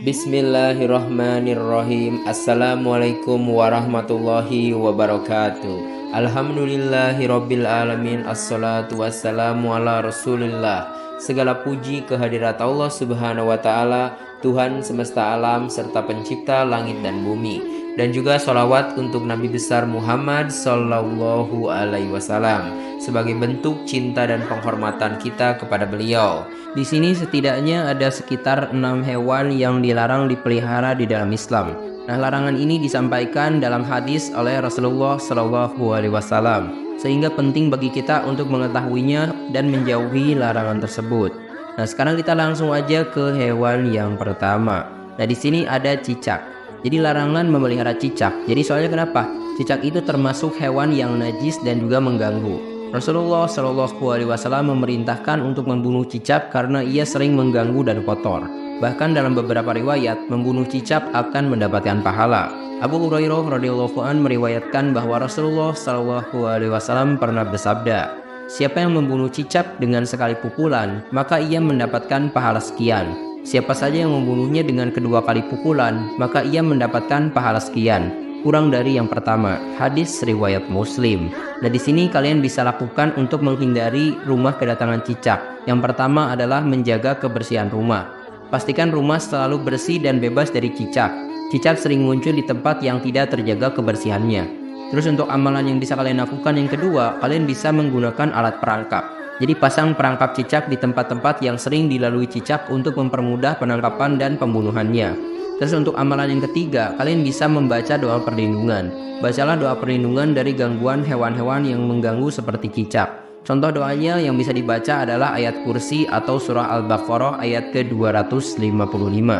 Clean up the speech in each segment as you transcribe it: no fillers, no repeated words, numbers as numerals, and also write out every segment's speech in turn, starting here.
Bismillahirrahmanirrahim. Assalamualaikum warahmatullahi wabarakatuh. Alhamdulillahirabbil alamin. Assalatu wassalamu ala Rasulillah. Segala puji kehadirat Allah Subhanahu wa taala, Tuhan semesta alam serta pencipta langit dan bumi. Dan juga sholawat untuk Nabi besar Muhammad Sallallahu Alaihi Wasallam sebagai bentuk cinta dan penghormatan kita kepada beliau. Di sini setidaknya ada sekitar 6 hewan yang dilarang dipelihara di dalam Islam. Nah, larangan ini disampaikan dalam hadis oleh Rasulullah Sallallahu Alaihi Wasallam, sehingga penting bagi kita untuk mengetahuinya dan menjauhi larangan tersebut. Nah, sekarang kita langsung aja ke hewan yang pertama. Nah, di sini ada cicak. Jadi larangan memelihara cicak. Jadi soalnya kenapa? Cicak itu termasuk hewan yang najis dan juga mengganggu. Rasulullah Shallallahu Alaihi Wasallam memerintahkan untuk membunuh cicak karena ia sering mengganggu dan kotor. Bahkan dalam beberapa riwayat, membunuh cicak akan mendapatkan pahala. Abu Hurairah radhiyallahu anhu meriwayatkan bahwa Rasulullah Shallallahu Alaihi Wasallam pernah bersabda, "Siapa yang membunuh cicak dengan sekali pukulan, maka ia mendapatkan pahala sekian. Siapa saja yang membunuhnya dengan kedua kali pukulan, maka ia mendapatkan pahala sekian, kurang dari yang pertama." Hadis riwayat Muslim. Nah, di sini kalian bisa lakukan untuk menghindari rumah kedatangan cicak. Yang pertama adalah menjaga kebersihan rumah. Pastikan rumah selalu bersih dan bebas dari cicak. Cicak sering muncul di tempat yang tidak terjaga kebersihannya. Terus untuk amalan yang bisa kalian lakukan yang kedua, kalian bisa menggunakan alat perangkap. Jadi pasang perangkap cicak di tempat-tempat yang sering dilalui cicak untuk mempermudah penangkapan dan pembunuhannya. Terus untuk amalan yang ketiga, kalian bisa membaca doa perlindungan. Bacalah doa perlindungan dari gangguan hewan-hewan yang mengganggu seperti cicak. Contoh doanya yang bisa dibaca adalah ayat kursi atau surah Al-Baqarah ayat ke-255.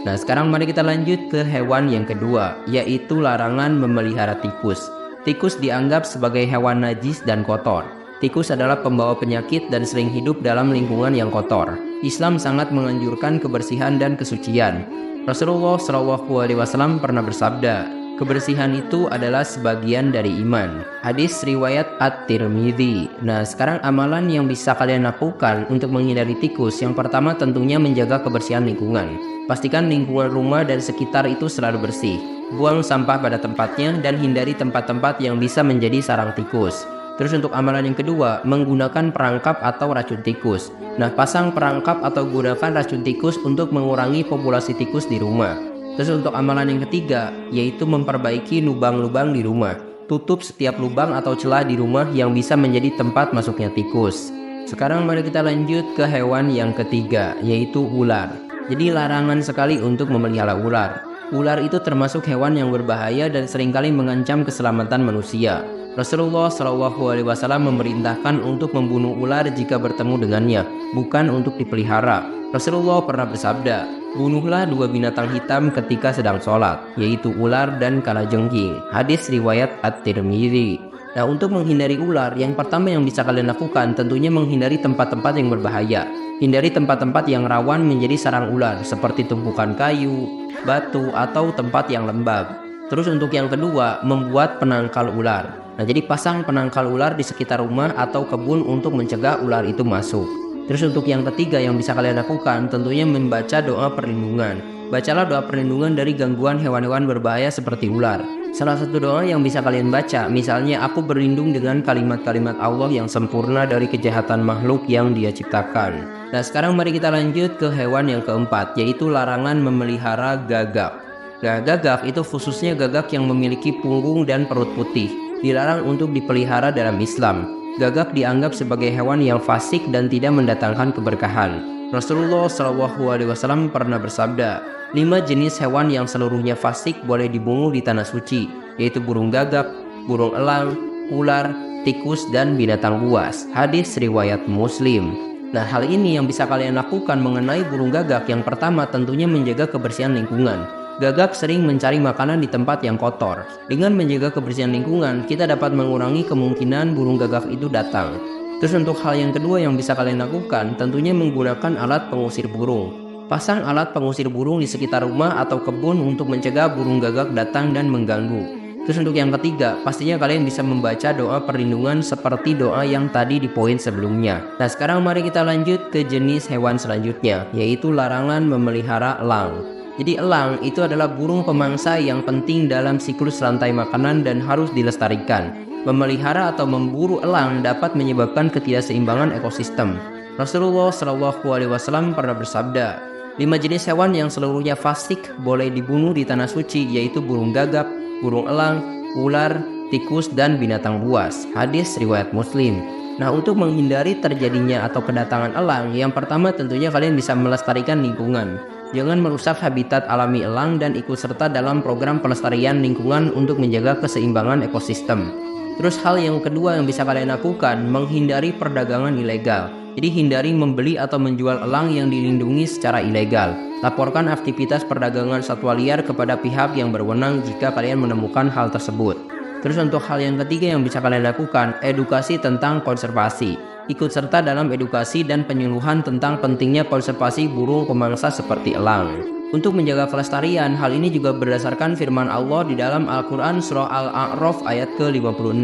Nah, sekarang mari kita lanjut ke hewan yang kedua, yaitu larangan memelihara tikus. Tikus dianggap sebagai hewan najis dan kotor. Tikus adalah pembawa penyakit dan sering hidup dalam lingkungan yang kotor. Islam sangat menganjurkan kebersihan dan kesucian. Rasulullah Shallallahu Alaihi Wasallam pernah bersabda, "Kebersihan itu adalah sebagian dari iman." Hadis riwayat At-Tirmidzi. Nah, sekarang amalan yang bisa kalian lakukan untuk menghindari tikus. Yang pertama tentunya menjaga kebersihan lingkungan. Pastikan lingkungan rumah dan sekitar itu selalu bersih. Buang sampah pada tempatnya dan hindari tempat-tempat yang bisa menjadi sarang tikus. Terus untuk amalan yang kedua, menggunakan perangkap atau racun tikus. Nah, pasang perangkap atau gunakan racun tikus untuk mengurangi populasi tikus di rumah. Terus untuk amalan yang ketiga, yaitu memperbaiki lubang-lubang di rumah. Tutup setiap lubang atau celah di rumah yang bisa menjadi tempat masuknya tikus. Sekarang mari kita lanjut ke hewan yang ketiga, yaitu ular. Jadi larangan sekali untuk memelihara ular. Ular itu termasuk hewan yang berbahaya dan seringkali mengancam keselamatan manusia. Rasulullah Shallallahu Alaihi Wasallam memerintahkan untuk membunuh ular jika bertemu dengannya, bukan untuk dipelihara. Rasulullah pernah bersabda, "Bunuhlah dua binatang hitam ketika sedang sholat, yaitu ular dan kalajengking." Hadis riwayat At-Tirmidzi. Nah, untuk menghindari ular, yang pertama yang bisa kalian lakukan tentunya menghindari tempat-tempat yang berbahaya. Hindari tempat-tempat yang rawan menjadi sarang ular, seperti tumpukan kayu, batu, atau tempat yang lembab. Terus untuk yang kedua, membuat penangkal ular. Nah, jadi pasang penangkal ular di sekitar rumah atau kebun untuk mencegah ular itu masuk. Terus untuk yang ketiga yang bisa kalian lakukan tentunya membaca doa perlindungan. Bacalah doa perlindungan dari gangguan hewan-hewan berbahaya seperti ular. Salah satu doa yang bisa kalian baca, misalnya, "Aku berlindung dengan kalimat-kalimat Allah yang sempurna dari kejahatan makhluk yang Dia ciptakan." Nah, sekarang mari kita lanjut ke hewan yang keempat, yaitu larangan memelihara gagak. Nah, gagak itu khususnya gagak yang memiliki punggung dan perut putih. Dilarang untuk dipelihara dalam Islam. Gagak dianggap sebagai hewan yang fasik dan tidak mendatangkan keberkahan. Rasulullah Shallallahu Alaihi Wasallam pernah bersabda, 5 jenis hewan yang seluruhnya fasik boleh dibunuh di tanah suci, yaitu burung gagak, burung elang, ular, tikus, dan binatang buas. Hadis riwayat Muslim. Nah, hal ini yang bisa kalian lakukan mengenai burung gagak. Yang pertama tentunya menjaga kebersihan lingkungan. Gagak sering mencari makanan di tempat yang kotor. Dengan menjaga kebersihan lingkungan, kita dapat mengurangi kemungkinan burung gagak itu datang. Terus untuk hal yang kedua yang bisa kalian lakukan, tentunya menggunakan alat pengusir burung. Pasang alat pengusir burung di sekitar rumah atau kebun untuk mencegah burung gagak datang dan mengganggu. Terus untuk yang ketiga, pastinya kalian bisa membaca doa perlindungan seperti doa yang tadi di poin sebelumnya. Nah, sekarang mari kita lanjut ke jenis hewan selanjutnya, yaitu larangan memelihara elang. Jadi elang itu adalah burung pemangsa yang penting dalam siklus rantai makanan dan harus dilestarikan. Memelihara atau memburu elang dapat menyebabkan ketidakseimbangan ekosistem. Rasulullah Shallallahu Alaihi Wasallam pernah bersabda, 5 jenis hewan yang seluruhnya fasik boleh dibunuh di tanah suci, yaitu burung gagak, burung elang, ular, tikus, dan binatang buas. Hadis riwayat Muslim. Nah, untuk menghindari terjadinya atau kedatangan elang, yang pertama tentunya kalian bisa melestarikan lingkungan. Jangan merusak habitat alami elang dan ikut serta dalam program pelestarian lingkungan untuk menjaga keseimbangan ekosistem. Terus hal yang kedua yang bisa kalian lakukan, menghindari perdagangan ilegal. Jadi hindari membeli atau menjual elang yang dilindungi secara ilegal. Laporkan aktivitas perdagangan satwa liar kepada pihak yang berwenang jika kalian menemukan hal tersebut. Terus untuk hal yang ketiga yang bisa kalian lakukan, edukasi tentang konservasi. Ikut serta dalam edukasi dan penyuluhan tentang pentingnya konservasi burung pemangsa seperti elang. Untuk menjaga kelestarian, hal ini juga berdasarkan firman Allah di dalam Al-Quran Surah Al-A'raf ayat ke-56.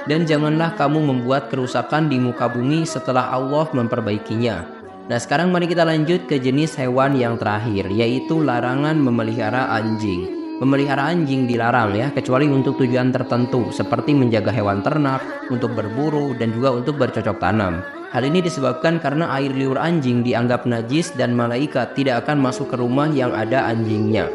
Dan janganlah kamu membuat kerusakan di muka bumi setelah Allah memperbaikinya. Nah, sekarang mari kita lanjut ke jenis hewan yang terakhir, yaitu larangan memelihara anjing. Memelihara anjing dilarang ya, kecuali untuk tujuan tertentu seperti menjaga hewan ternak, untuk berburu, dan juga untuk bercocok tanam. Hal ini disebabkan karena air liur anjing dianggap najis dan malaikat tidak akan masuk ke rumah yang ada anjingnya.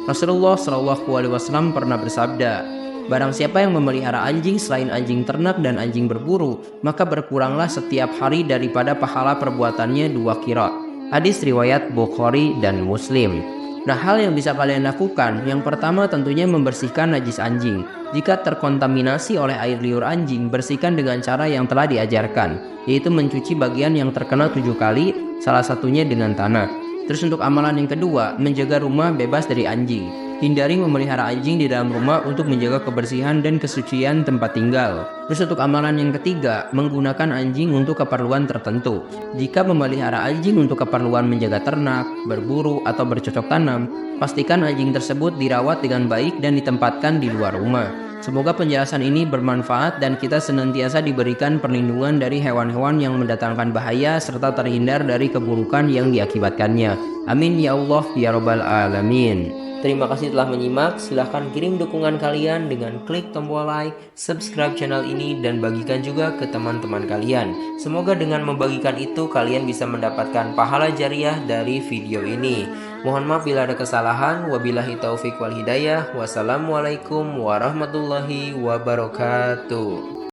Rasulullah Shallallahu Alaihi Wasallam pernah bersabda, barang siapa yang memelihara anjing selain anjing ternak dan anjing berburu, maka berkuranglah setiap hari daripada pahala perbuatannya 2 qira. Hadis riwayat Bukhari dan Muslim. Nah, hal yang bisa kalian lakukan, yang pertama tentunya membersihkan najis anjing. Jika terkontaminasi oleh air liur anjing, bersihkan dengan cara yang telah diajarkan, yaitu mencuci bagian yang terkena 7 kali, salah satunya dengan tanah. Terus untuk amalan yang kedua, menjaga rumah bebas dari anjing. Hindari memelihara anjing di dalam rumah untuk menjaga kebersihan dan kesucian tempat tinggal. Terus untuk amalan yang ketiga, menggunakan anjing untuk keperluan tertentu. Jika memelihara anjing untuk keperluan menjaga ternak, berburu, atau bercocok tanam, pastikan anjing tersebut dirawat dengan baik dan ditempatkan di luar rumah. Semoga penjelasan ini bermanfaat dan kita senantiasa diberikan perlindungan dari hewan-hewan yang mendatangkan bahaya serta terhindar dari keburukan yang diakibatkannya. Amin ya Allah ya Rabbal Alamin. Terima kasih telah menyimak. Silahkan kirim dukungan kalian dengan klik tombol like, subscribe channel ini, dan bagikan juga ke teman-teman kalian. Semoga dengan membagikan itu kalian bisa mendapatkan pahala jariah dari video ini. Mohon maaf bila ada kesalahan. Wabillahi taufik wal hidayah. Wassalamualaikum warahmatullahi wabarakatuh.